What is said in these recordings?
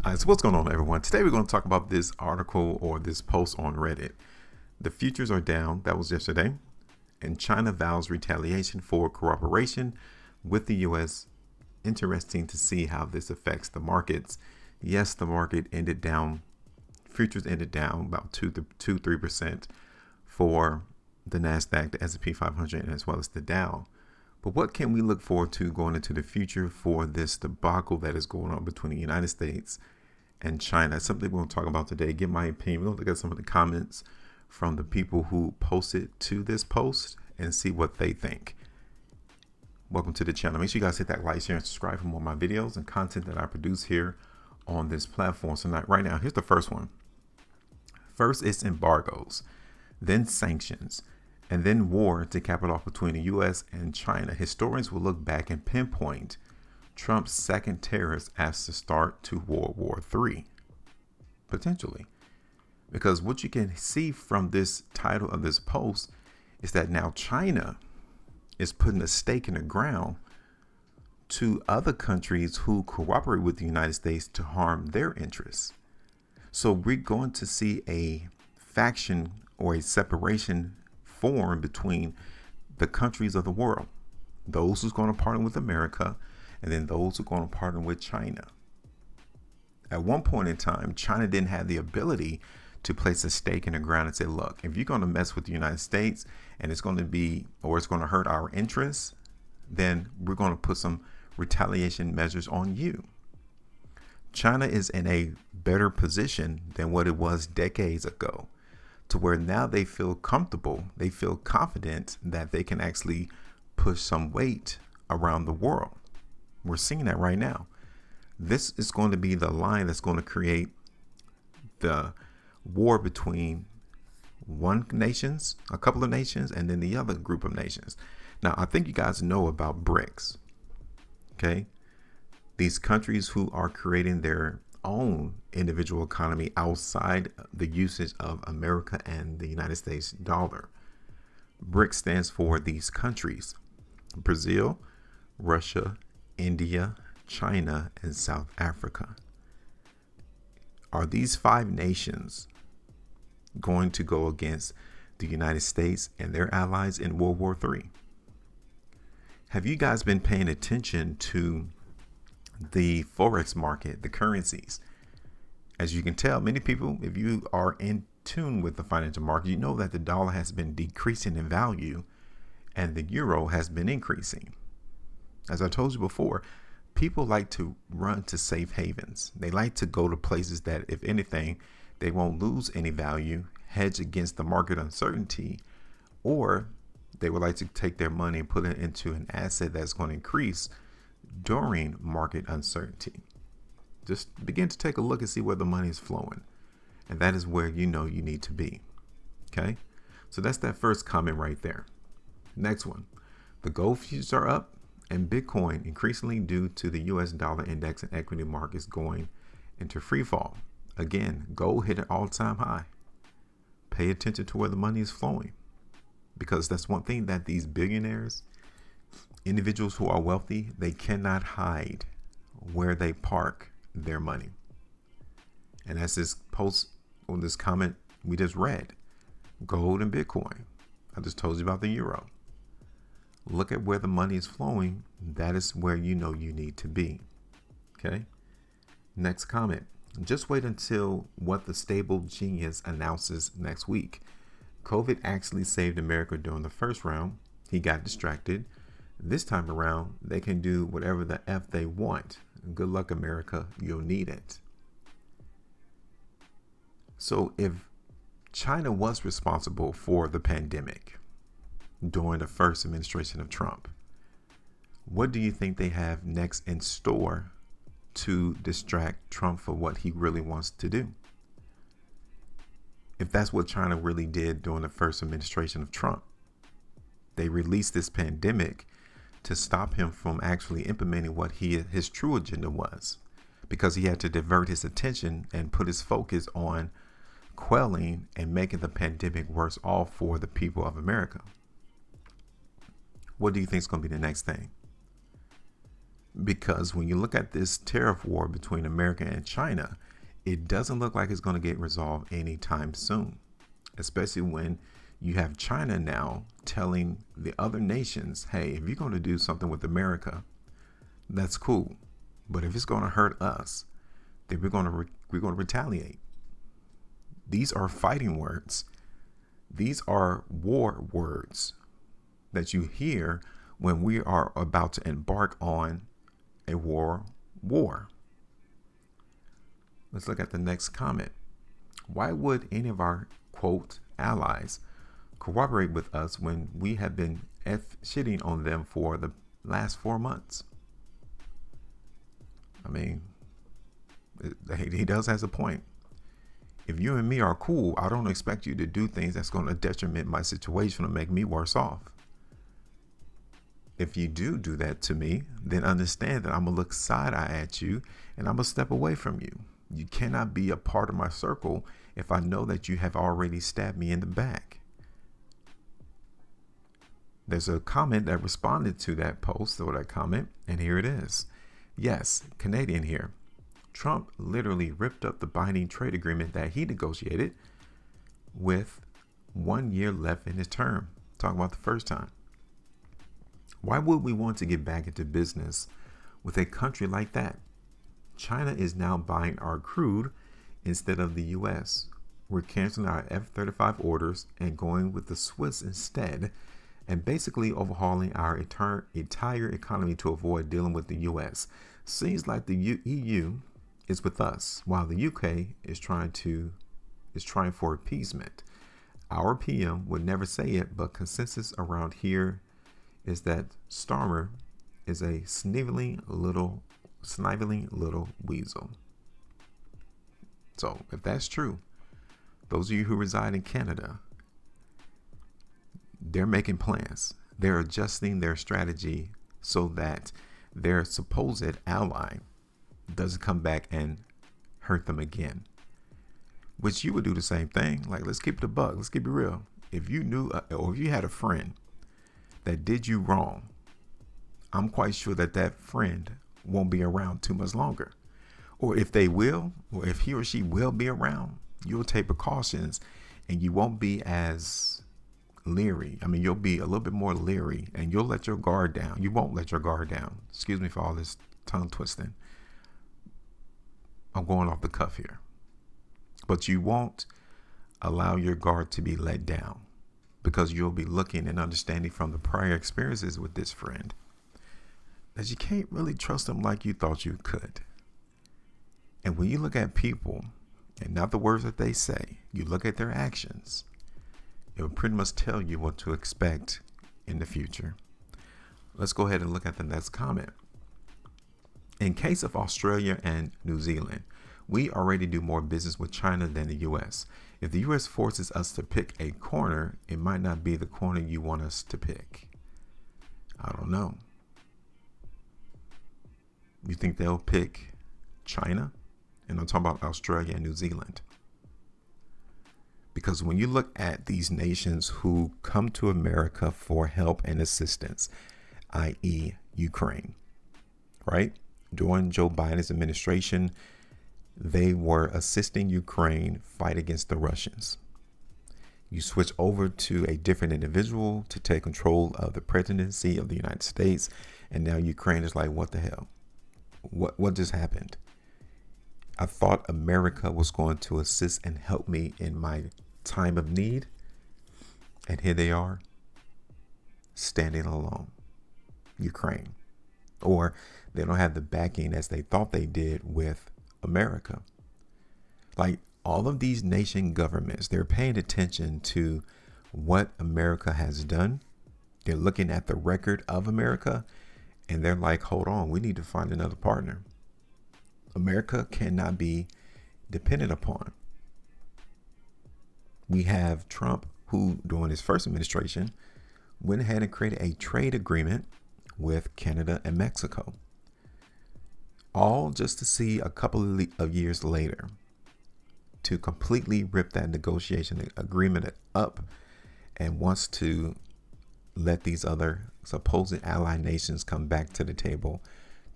All right, so what's going on, everyone? Today we're going to talk about this article or this post on Reddit. The futures are down. That was yesterday. And China vows retaliation for cooperation with the U.S. Interesting to see how this affects the markets. Yes, the market ended down. Futures ended down about 3% for the NASDAQ, the S&P 500, as well as the Dow. But what can we look forward to going into the future for this debacle that is going on between the United States and China? It's something we're going to talk about today. Get my opinion. We'll look at some of the comments from the people who posted to this post and see what they think. Welcome to the channel. Make sure you guys hit that like, share, and subscribe for more of my videos and content that I produce here on this platform. So right now, here's the first one. First, it's embargoes, then sanctions, and then war to cap it off between the U.S. and China. Historians will look back and pinpoint Trump's second terrorist as the start to World War III, potentially. Because what you can see from this title of this post is that now China is putting a stake in the ground to other countries who cooperate with the United States to harm their interests. So we're going to see a faction or a separation form between the countries of the world. Those who's going to partner with America, and then those who are going to partner with China. At one point in time, China didn't have the ability to place a stake in the ground and say, look, if you're going to mess with the United States and it's going to be, or it's going to hurt our interests, then we're going to put some retaliation measures on you. China is in a better position than what it was decades ago, to where now they feel comfortable, they feel confident that they can actually push some weight around the world. We're seeing that right now. This is going to be the line that's going to create the war between a couple of nations, and then the other group of nations. Now, I think you guys know about BRICS. Okay. These countries who are creating their own individual economy outside the usage of America and the United States dollar. BRICS stands for these countries: Brazil, Russia, India, China, and South Africa. Are these five nations going to go against the United States and their allies in World War III? Have you guys been paying attention to the Forex market, the currencies? As you can tell, many people, if you are in tune with the financial market, you know that the dollar has been decreasing in value and the euro has been increasing. As I told you before, people like to run to safe havens. They like to go to places that, if anything, they won't lose any value, hedge against the market uncertainty, or they would like to take their money and put it into an asset that's going to increase during market uncertainty. Just begin to take a look and see where the money is flowing. And that is where you know you need to be. Okay. So that's that first comment right there. Next one. The gold futures are up and Bitcoin increasingly due to the US dollar index and equity markets going into free fall. Again, gold hit an all-time high. Pay attention to where the money is flowing, because that's one thing that these billionaires, individuals who are wealthy, they cannot hide where they park their money. And as this post or this comment we just read, gold and Bitcoin. I just told you about the euro. Look at where the money is flowing. That is where you know you need to be. Okay. Next comment. Just wait until what the stable genius announces next week. COVID actually saved America during the first round. He got distracted. This time around, they can do whatever the F they want. Good luck, America. You'll need it. So if China was responsible for the pandemic during the first administration of Trump, what do you think they have next in store to distract Trump for what he really wants to do? If that's what China really did during the first administration of Trump, they released this pandemic to stop him from actually implementing what his true agenda was, because he had to divert his attention and put his focus on quelling and making the pandemic worse off for the people of America. What do you think is going to be the next thing? Because when you look at this tariff war between America and China, it doesn't look like it's going to get resolved anytime soon, especially when you have China now telling the other nations, hey, if you're going to do something with America, that's cool. But if it's going to hurt us, then we're going to retaliate. These are fighting words. These are war words that you hear when we are about to embark on a war. Let's look at the next comment. Why would any of our, quote, allies cooperate with us when we have been shitting on them for the last 4 months? I mean, he does has a point. If you and me are cool, I don't expect you to do things that's going to detriment my situation or make me worse off. If you do that to me, then understand that I'm going to look side eye at you and I'm going to step away from you. You cannot be a part of my circle if I know that you have already stabbed me in the back. There's a comment that responded to that post or that comment, and here it is. Yes, Canadian here. Trump literally ripped up the binding trade agreement that he negotiated with 1 year left in his term. Talking about the first time. Why would we want to get back into business with a country like that? China is now buying our crude instead of the US. We're canceling our F-35 orders and going with the Swiss instead, and basically overhauling our entire economy to avoid dealing with the US. Seems like the EU is with us, while the UK is trying for appeasement. Our PM would never say it, but consensus around here is that Starmer is a sniveling little weasel. So if that's true, those of you who reside in Canada, they're making plans. They're adjusting their strategy so that their supposed ally doesn't come back and hurt them again. Which you would do the same thing. Like, let's keep it a buck. Let's keep it real. If you knew or if you had a friend that did you wrong, I'm quite sure that friend won't be around too much longer. Or if they will, or if he or she will be around, you'll take precautions and you won't be as leery. I mean, you'll be a little bit more leery and you'll let your guard down. You won't let your guard down. Excuse me for all this tongue twisting. I'm going off the cuff here. But you won't allow your guard to be let down because you'll be looking and understanding from the prior experiences with this friend that you can't really trust them like you thought you could. And when you look at people and not the words that they say, you look at their actions, it will pretty much tell you what to expect in the future. Let's go ahead and look at the next comment. In case of Australia and New Zealand, we already do more business with China than the US. If the US forces us to pick a corner, it might not be the corner you want us to pick. I don't know. You think they'll pick China? And I'm talking about Australia and New Zealand. Because when you look at these nations who come to America for help and assistance, i.e. Ukraine, right? During Joe Biden's administration, they were assisting Ukraine fight against the Russians. You switch over to a different individual to take control of the presidency of the United States, and now Ukraine is like, what the hell? What just happened? I thought America was going to assist and help me in my time of need. And here they are, standing alone. Ukraine. Or they don't have the backing as they thought they did with America. Like all of these nation governments, they're paying attention to what America has done. They're looking at the record of America and they're like, hold on, we need to find another partner. America cannot be dependent upon. We have Trump, who during his first administration went ahead and created a trade agreement with Canada and Mexico. All just to see a couple of years later to completely rip that negotiation agreement up and wants to let these other supposed ally nations come back to the table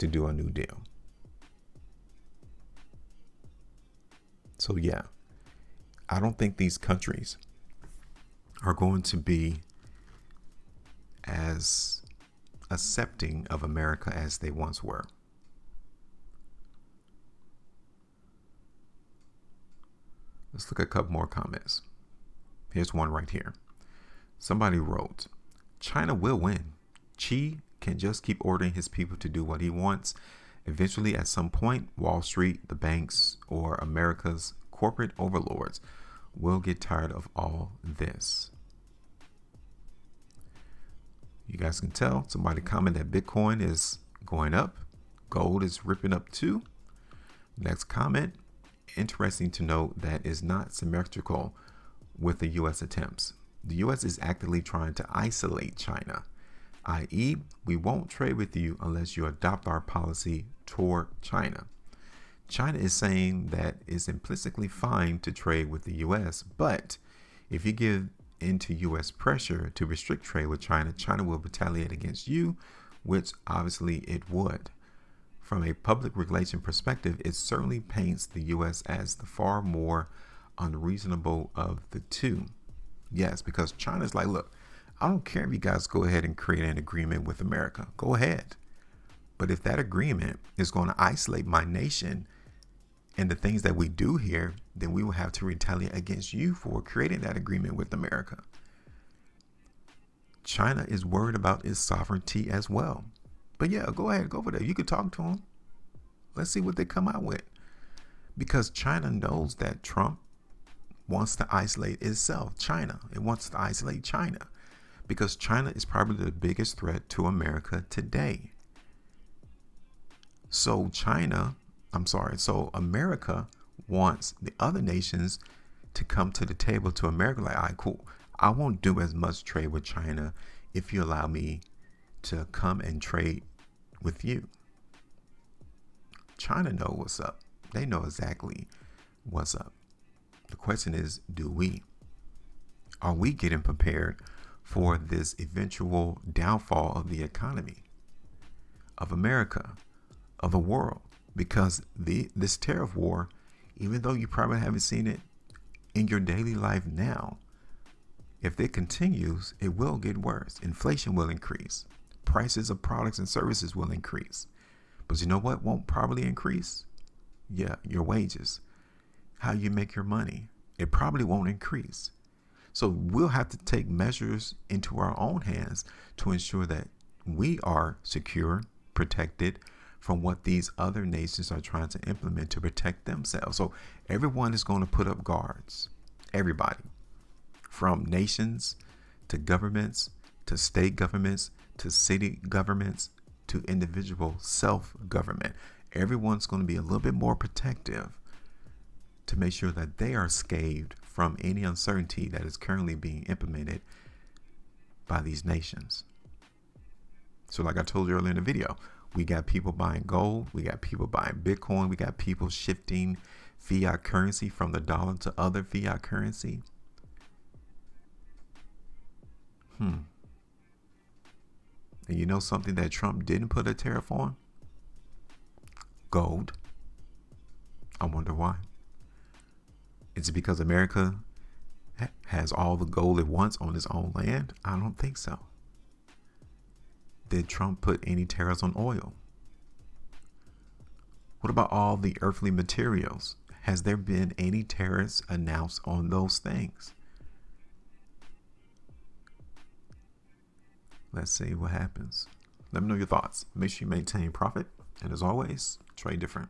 to do a new deal. So yeah, I don't think these countries are going to be as accepting of America as they once were. Let's look at a couple more comments. Here's one right here. Somebody wrote, China will win. Xi can just keep ordering his people to do what he wants. Eventually, at some point, Wall Street, the banks, or America's corporate overlords will get tired of all this. You guys can tell, somebody commented that Bitcoin is going up. Gold is ripping up too. Next comment, interesting to note that is not symmetrical with the U.S. attempts. The U.S. is actively trying to isolate China, i.e., we won't trade with you unless you adopt our policy toward China. China is saying that it's implicitly fine to trade with the U.S., but if you give into U.S. pressure to restrict trade with China, China will retaliate against you, which obviously it would. From a public relation perspective, it certainly paints the U.S. as the far more unreasonable of the two. Yes, because China's like, look, I don't care if you guys go ahead and create an agreement with America. Go ahead. But if that agreement is going to isolate my nation and the things that we do here, then we will have to retaliate against you for creating that agreement with America. China is worried about its sovereignty as well. But yeah, go ahead, go over there. You could talk to them. Let's see what they come out with. Because China knows that Trump wants to isolate itself. China. It wants to isolate China. Because China is probably the biggest threat to America today. So America wants the other nations to come to the table to America like, all right, cool. I won't do as much trade with China if you allow me to come and trade with you. China knows what's up. They know exactly what's up. The question is, do we? Are we getting prepared for this eventual downfall of the economy, of America, of the world? Because this tariff war, even though you probably haven't seen it in your daily life now, if it continues, it will get worse. Inflation will increase. Prices of products and services will increase. But you know what won't probably increase? Yeah, your wages. How you make your money. It probably won't increase. So we'll have to take measures into our own hands to ensure that we are secure, protected from what these other nations are trying to implement to protect themselves. So everyone is going to put up guards. Everybody. From nations to governments to state governments to city governments to individual self-government. Everyone's going to be a little bit more protective to make sure that they are scathed from any uncertainty that is currently being implemented by these nations. So like I told you earlier in the video, we got people buying gold, we got people buying Bitcoin, we got people shifting fiat currency from the dollar to other fiat currency. And you know something that Trump didn't put a tariff on? Gold. I wonder why. Is it because America has all the gold it wants on its own land? I don't think so. Did Trump put any tariffs on oil? What about all the earthly materials? Has there been any tariffs announced on those things? Let's see what happens. Let me know your thoughts. Make sure you maintain profit. And as always, trade different.